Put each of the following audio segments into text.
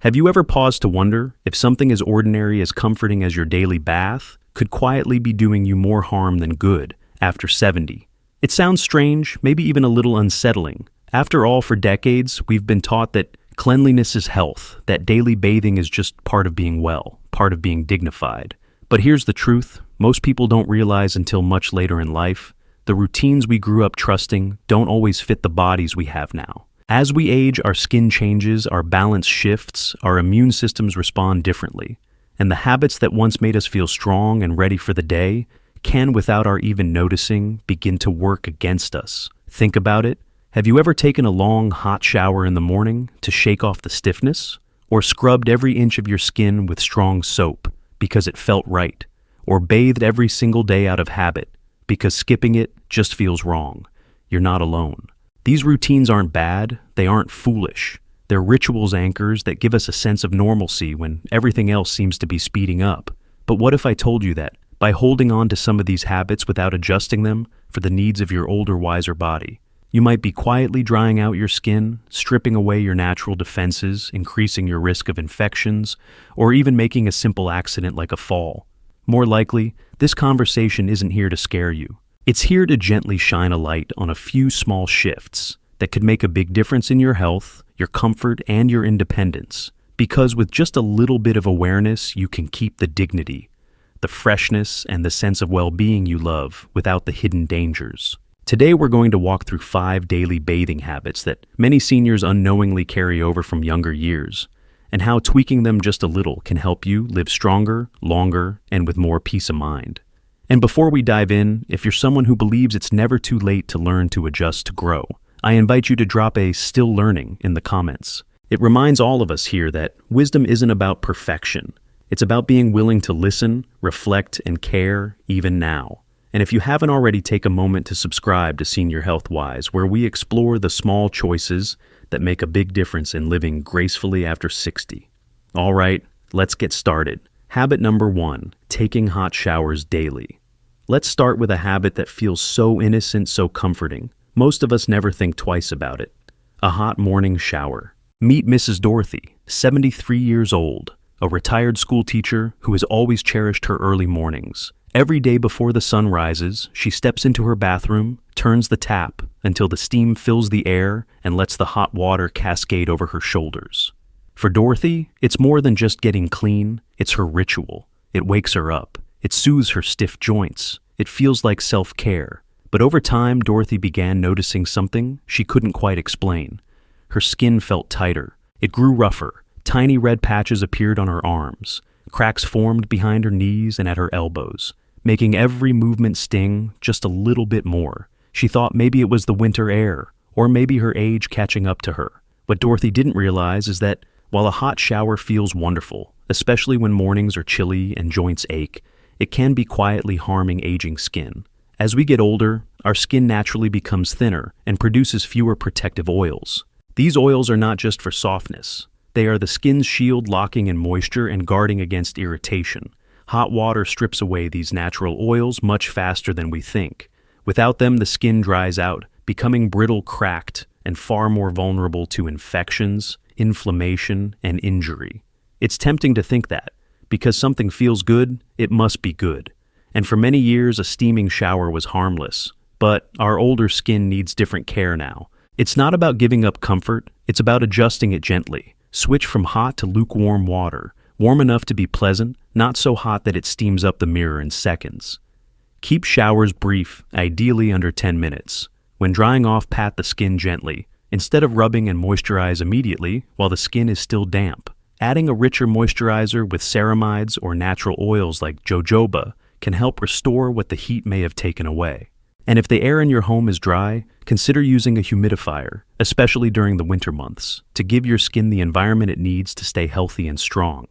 Have you ever paused to wonder if something as ordinary as comforting as your daily bath could quietly be doing you more harm than good after 70? It sounds strange, maybe even a little unsettling. After all, for decades, we've been taught that cleanliness is health, that daily bathing is just part of being well, part of being dignified. But here's the truth: most people don't realize until much later in life, the routines we grew up trusting don't always fit the bodies we have now. As we age, our skin changes, our balance shifts, our immune systems respond differently, and the habits that once made us feel strong and ready for the day can, without our even noticing, begin to work against us. Think about it. Have you ever taken a long, hot shower in the morning to shake off the stiffness? Or scrubbed every inch of your skin with strong soap because it felt right? Or bathed every single day out of habit because skipping it just feels wrong? You're not alone. These routines aren't bad, they aren't foolish. They're rituals anchors that give us a sense of normalcy when everything else seems to be speeding up. But what if I told you that, by holding on to some of these habits without adjusting them for the needs of your older, wiser body, you might be quietly drying out your skin, stripping away your natural defenses, increasing your risk of infections, or even making a simple accident like a fall? More likely, this conversation isn't here to scare you. It's here to gently shine a light on a few small shifts that could make a big difference in your health, your comfort, and your independence. Because with just a little bit of awareness, you can keep the dignity, the freshness, and the sense of well-being you love without the hidden dangers. Today we're going to walk through 5 daily bathing habits that many seniors unknowingly carry over from younger years, and how tweaking them just a little can help you live stronger, longer, and with more peace of mind. And before we dive in, if you're someone who believes it's never too late to learn to adjust to grow, I invite you to drop a "still learning" in the comments. It reminds all of us here that wisdom isn't about perfection. It's about being willing to listen, reflect, and care even now. And if you haven't already, take a moment to subscribe to Senior Health Wise, where we explore the small choices that make a big difference in living gracefully after 60. All right, let's get started. Habit number 1, taking hot showers daily. Let's start with a habit that feels so innocent, so comforting. Most of us never think twice about it. A hot morning shower. Meet Mrs. Dorothy, 73 years old, a retired school teacher who has always cherished her early mornings. Every day before the sun rises, she steps into her bathroom, turns the tap until the steam fills the air and lets the hot water cascade over her shoulders. For Dorothy, it's more than just getting clean, it's her ritual. It wakes her up. It soothes her stiff joints. It feels like self-care. But over time, Dorothy began noticing something she couldn't quite explain. Her skin felt tighter. It grew rougher. Tiny red patches appeared on her arms. Cracks formed behind her knees and at her elbows, making every movement sting just a little bit more. She thought maybe it was the winter air, or maybe her age catching up to her. What Dorothy didn't realize is that while a hot shower feels wonderful, especially when mornings are chilly and joints ache, it can be quietly harming aging skin. As we get older, our skin naturally becomes thinner and produces fewer protective oils. These oils are not just for softness. They are the skin's shield, locking in moisture and guarding against irritation. Hot water strips away these natural oils much faster than we think. Without them, the skin dries out, becoming brittle, cracked, and far more vulnerable to infections, inflammation, and injury. It's tempting to think that, because something feels good, it must be good. And for many years, a steaming shower was harmless. But our older skin needs different care now. It's not about giving up comfort, it's about adjusting it gently. Switch from hot to lukewarm water, warm enough to be pleasant, not so hot that it steams up the mirror in seconds. Keep showers brief, ideally under 10 minutes. When drying off, pat the skin gently, instead of rubbing and moisturize immediately while the skin is still damp. Adding a richer moisturizer with ceramides or natural oils like jojoba can help restore what the heat may have taken away. And if the air in your home is dry, consider using a humidifier, especially during the winter months, to give your skin the environment it needs to stay healthy and strong.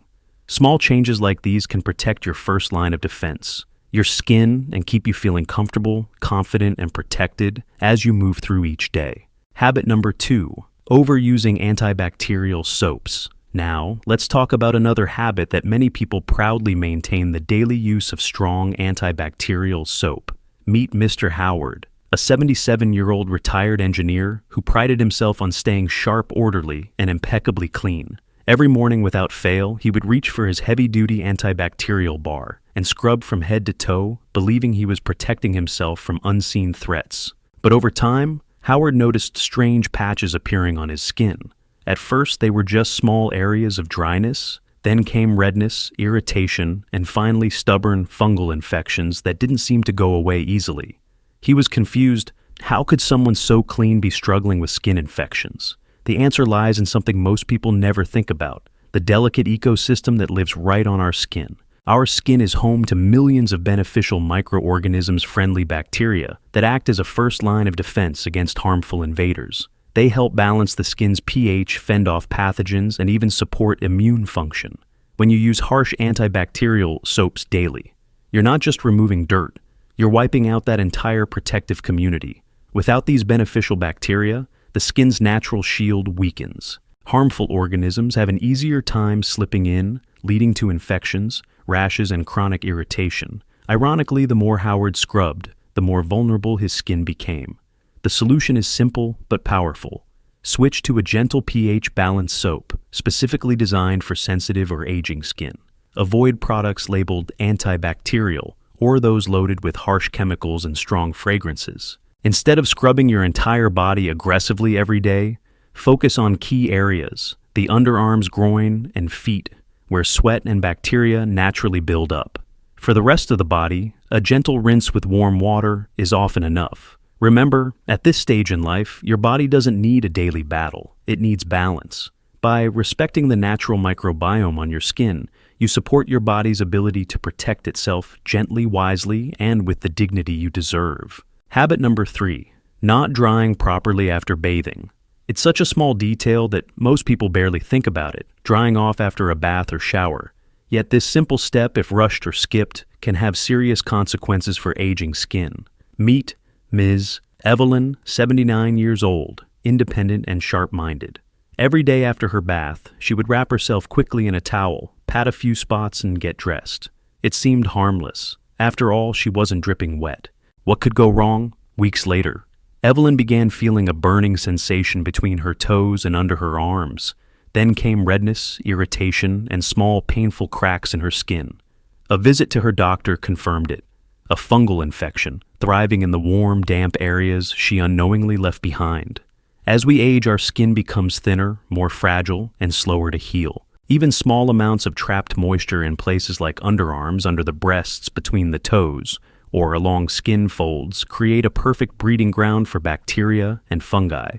Small changes like these can protect your first line of defense, your skin, and keep you feeling comfortable, confident, and protected as you move through each day. Habit number 2, overusing antibacterial soaps. Now, let's talk about another habit that many people proudly maintain: the daily use of strong antibacterial soap. Meet Mr. Howard, a 77-year-old retired engineer who prided himself on staying sharp, orderly, and impeccably clean. Every morning without fail, he would reach for his heavy-duty antibacterial bar and scrub from head to toe, believing he was protecting himself from unseen threats. But over time, Howard noticed strange patches appearing on his skin. At first, they were just small areas of dryness. Then came redness, irritation, and finally stubborn fungal infections that didn't seem to go away easily. He was confused. How could someone so clean be struggling with skin infections? The answer lies in something most people never think about: the delicate ecosystem that lives right on our skin. Our skin is home to millions of beneficial microorganisms-friendly bacteria that act as a first line of defense against harmful invaders. They help balance the skin's pH, fend off pathogens, and even support immune function. When you use harsh antibacterial soaps daily, you're not just removing dirt, you're wiping out that entire protective community. Without these beneficial bacteria, the skin's natural shield weakens. Harmful organisms have an easier time slipping in, leading to infections, rashes, and chronic irritation. Ironically, the more Howard scrubbed, the more vulnerable his skin became. The solution is simple but powerful. Switch to a gentle pH balanced soap, specifically designed for sensitive or aging skin. Avoid products labeled antibacterial or those loaded with harsh chemicals and strong fragrances. Instead of scrubbing your entire body aggressively every day, focus on key areas, the underarms, groin, and feet, where sweat and bacteria naturally build up. For the rest of the body, a gentle rinse with warm water is often enough. Remember, at this stage in life, your body doesn't need a daily battle. It needs balance. By respecting the natural microbiome on your skin, you support your body's ability to protect itself gently, wisely, and with the dignity you deserve. Habit number 3, not drying properly after bathing. It's such a small detail that most people barely think about it, drying off after a bath or shower. Yet this simple step, if rushed or skipped, can have serious consequences for aging skin. Meet Ms. Evelyn, 79 years old, independent and sharp-minded. Every day after her bath, she would wrap herself quickly in a towel, pat a few spots, and get dressed. It seemed harmless. After all, she wasn't dripping wet. What could go wrong? Weeks later, Evelyn began feeling a burning sensation between her toes and under her arms. Then came redness, irritation, and small, painful cracks in her skin. A visit to her doctor confirmed it. A fungal infection, thriving in the warm, damp areas she unknowingly left behind. As we age, our skin becomes thinner, more fragile, and slower to heal. Even small amounts of trapped moisture in places like underarms, under the breasts, between the toes, or along skin folds create a perfect breeding ground for bacteria and fungi.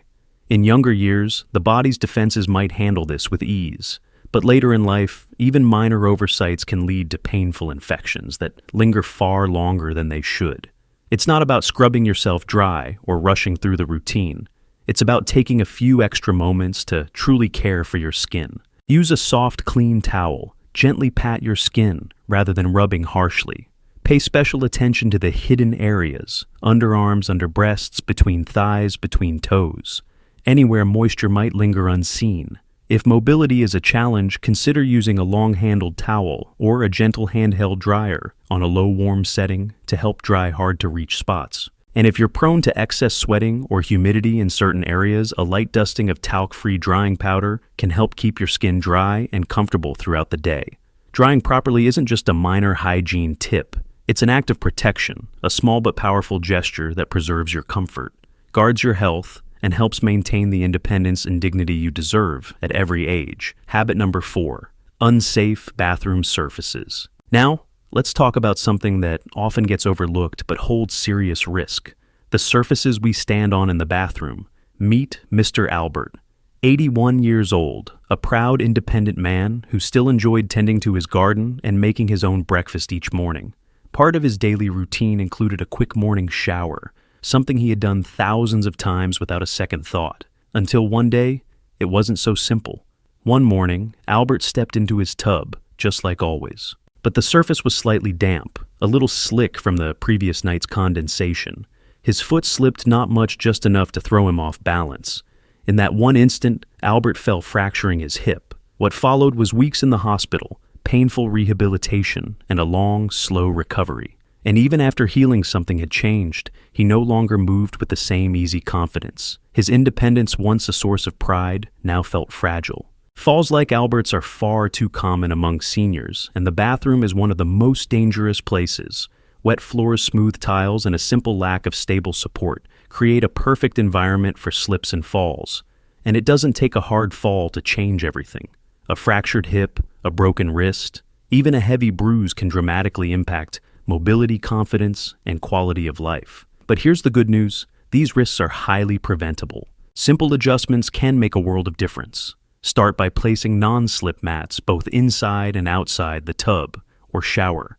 In younger years, the body's defenses might handle this with ease. But later in life, even minor oversights can lead to painful infections that linger far longer than they should. It's not about scrubbing yourself dry or rushing through the routine. It's about taking a few extra moments to truly care for your skin. Use a soft, clean towel. Gently pat your skin rather than rubbing harshly. Pay special attention to the hidden areas, underarms, under breasts, between thighs, between toes. Anywhere moisture might linger unseen. If mobility is a challenge, consider using a long-handled towel or a gentle handheld dryer on a low warm setting to help dry hard-to-reach spots. And if you're prone to excess sweating or humidity in certain areas, a light dusting of talc-free drying powder can help keep your skin dry and comfortable throughout the day. Drying properly isn't just a minor hygiene tip. It's an act of protection, a small but powerful gesture that preserves your comfort, guards your health, and helps maintain the independence and dignity you deserve at every age. Habit number 4, unsafe bathroom surfaces. Now, let's talk about something that often gets overlooked but holds serious risk: the surfaces we stand on in the bathroom. Meet Mr. Albert, 81 years old, a proud, independent man who still enjoyed tending to his garden and making his own breakfast each morning. Part of his daily routine included a quick morning shower, something he had done thousands of times without a second thought, until one day, it wasn't so simple. One morning, Albert stepped into his tub, just like always. But the surface was slightly damp, a little slick from the previous night's condensation. His foot slipped not much, just enough to throw him off balance. In that one instant, Albert fell, fracturing his hip. What followed was weeks in the hospital, painful rehabilitation, and a long, slow recovery. And even after healing, something had changed. He no longer moved with the same easy confidence. His independence, once a source of pride, now felt fragile. Falls like Albert's are far too common among seniors, and the bathroom is one of the most dangerous places. Wet floors, smooth tiles, and a simple lack of stable support create a perfect environment for slips and falls. And it doesn't take a hard fall to change everything. A fractured hip, a broken wrist, even a heavy bruise can dramatically impact mobility, confidence, and quality of life. But here's the good news: these risks are highly preventable. Simple adjustments can make a world of difference. Start by placing non-slip mats both inside and outside the tub or shower.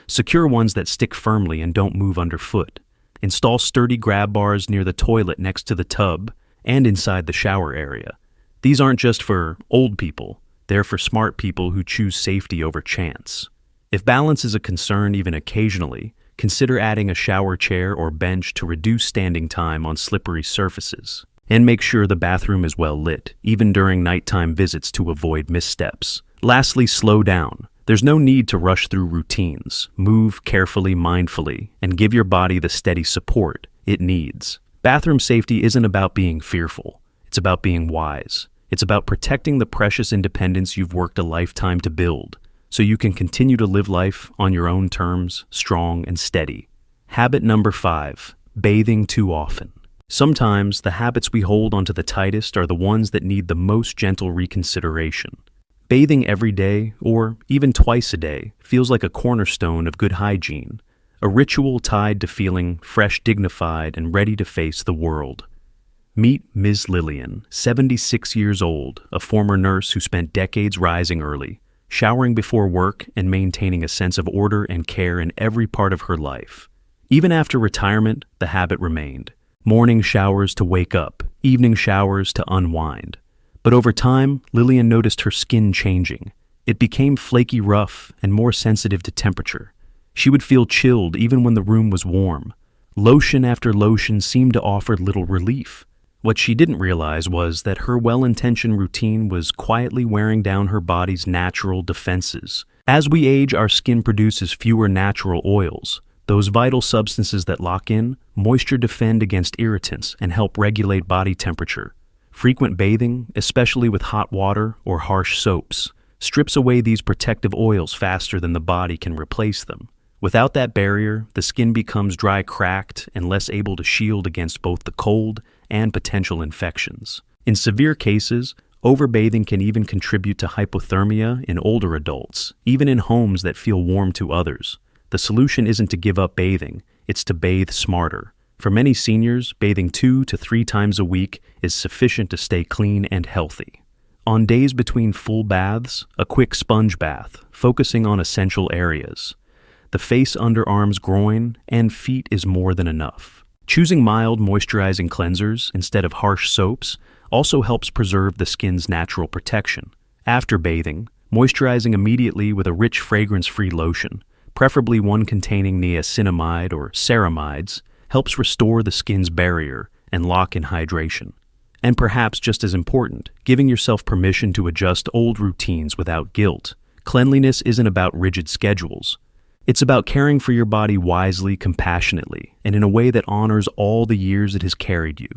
Secure ones that stick firmly and don't move underfoot. Install sturdy grab bars near the toilet next to the tub and inside the shower area. These aren't just for old people, they're for smart people who choose safety over chance. If balance is a concern even occasionally, consider adding a shower chair or bench to reduce standing time on slippery surfaces. And make sure the bathroom is well lit, even during nighttime visits, to avoid missteps. Lastly, slow down. There's no need to rush through routines. Move carefully, mindfully, and give your body the steady support it needs. Bathroom safety isn't about being fearful. It's about being wise. It's about protecting the precious independence you've worked a lifetime to build, so you can continue to live life on your own terms, strong and steady. Habit number 5, bathing too often. Sometimes the habits we hold onto the tightest are the ones that need the most gentle reconsideration. Bathing every day, or even twice a day, feels like a cornerstone of good hygiene, a ritual tied to feeling fresh, dignified, and ready to face the world. Meet Ms. Lillian, 76 years old, a former nurse who spent decades rising early, showering before work, and maintaining a sense of order and care in every part of her life. Even after retirement, the habit remained. Morning showers to wake up, evening showers to unwind. But over time, Lillian noticed her skin changing. It became flaky rough and more sensitive to temperature. She would feel chilled even when the room was warm. Lotion after lotion seemed to offer little relief. What she didn't realize was that her well-intentioned routine was quietly wearing down her body's natural defenses. As we age, our skin produces fewer natural oils. Those vital substances that lock in, moisture, defend against irritants, and help regulate body temperature. Frequent bathing, especially with hot water or harsh soaps, strips away these protective oils faster than the body can replace them. Without that barrier, the skin becomes dry, cracked, and less able to shield against both the cold and potential infections. In severe cases, overbathing can even contribute to hypothermia in older adults, even in homes that feel warm to others. The solution isn't to give up bathing, it's to bathe smarter. For many seniors, bathing 2 to 3 times a week is sufficient to stay clean and healthy. On days between full baths, a quick sponge bath, focusing on essential areas. The face, underarms, groin, and feet is more than enough. Choosing mild moisturizing cleansers instead of harsh soaps also helps preserve the skin's natural protection. After bathing, moisturizing immediately with a rich fragrance-free lotion, preferably one containing niacinamide or ceramides, helps restore the skin's barrier and lock in hydration. And perhaps just as important, giving yourself permission to adjust old routines without guilt. Cleanliness isn't about rigid schedules. It's about caring for your body wisely, compassionately, and in a way that honors all the years it has carried you.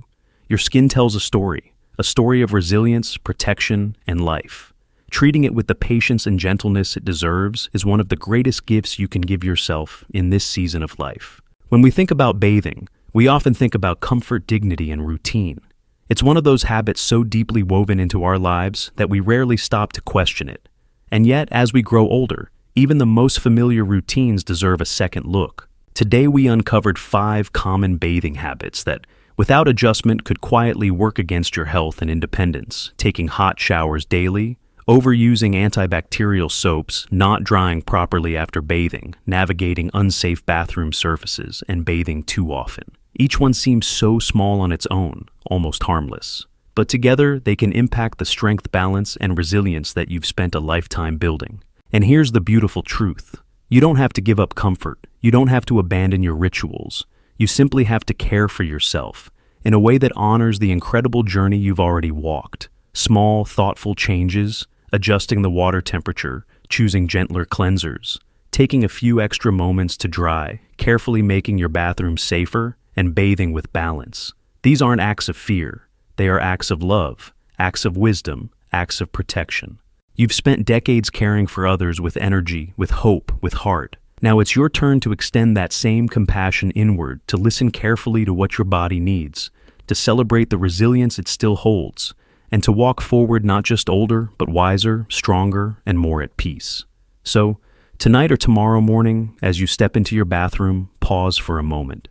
Your skin tells a story of resilience, protection, and life. Treating it with the patience and gentleness it deserves is one of the greatest gifts you can give yourself in this season of life. When we think about bathing, we often think about comfort, dignity, and routine. It's one of those habits so deeply woven into our lives that we rarely stop to question it. And yet, as we grow older, even the most familiar routines deserve a second look. Today we uncovered 5 common bathing habits that, without adjustment, could quietly work against your health and independence. Taking hot showers daily, overusing antibacterial soaps, not drying properly after bathing, navigating unsafe bathroom surfaces, and bathing too often. Each one seems so small on its own, almost harmless. But together, they can impact the strength, balance, and resilience that you've spent a lifetime building. And here's the beautiful truth. You don't have to give up comfort. You don't have to abandon your rituals. You simply have to care for yourself in a way that honors the incredible journey you've already walked. Small, thoughtful changes, adjusting the water temperature, choosing gentler cleansers, taking a few extra moments to dry, carefully making your bathroom safer, and bathing with balance. These aren't acts of fear. They are acts of love, acts of wisdom, acts of protection. You've spent decades caring for others with energy, with hope, with heart. Now it's your turn to extend that same compassion inward, to listen carefully to what your body needs, to celebrate the resilience it still holds, and to walk forward not just older, but wiser, stronger, and more at peace. So, tonight or tomorrow morning, as you step into your bathroom, pause for a moment.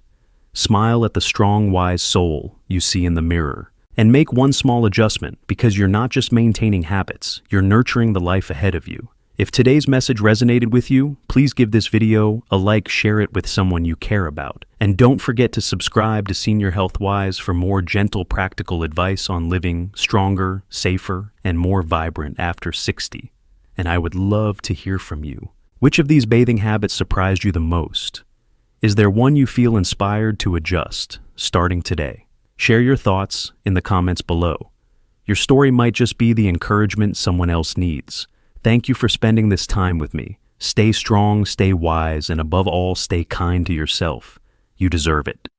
Smile at the strong, wise soul you see in the mirror, and make one small adjustment, because you're not just maintaining habits, you're nurturing the life ahead of you. If today's message resonated with you, please give this video a like, share it with someone you care about, and don't forget to subscribe to Senior Health Wise for more gentle, practical advice on living stronger, safer, and more vibrant after 60. And I would love to hear from you. Which of these bathing habits surprised you the most? Is there one you feel inspired to adjust, starting today? Share your thoughts in the comments below. Your story might just be the encouragement someone else needs. Thank you for spending this time with me. Stay strong, stay wise, and above all, stay kind to yourself. You deserve it.